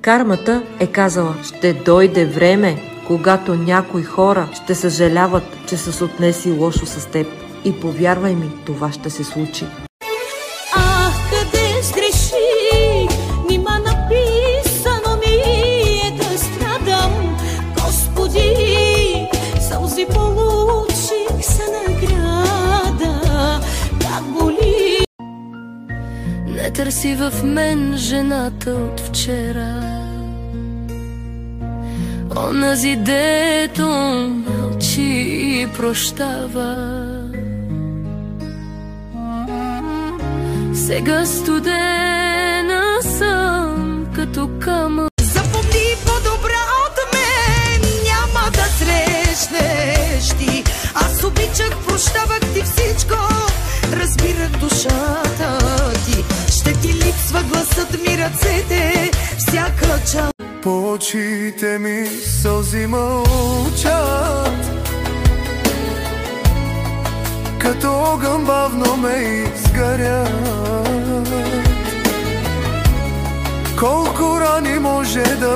Кармата е казала: ще дойде време, когато някои хора ще съжаляват, че са се отнесли лошо с теб. И повярвай ми, това ще се случи. Ах, къде сгреших, нима написано ми е да страдам. Господи, сълзи получих за награда, как боли. Не търси в мен жената от вчера, онази дето мълчи и прощава. Сега студена съм като камък. Запомни, по-добра от мен няма да срещнеш ти. Аз обичах, прощавах ти всичко, разбирах душата ти. Ще ти липсва гласът ми, ръцете, всяка част. По очите ми сълзи мълчат, като огън бавно ме изгарят. Колко рани може да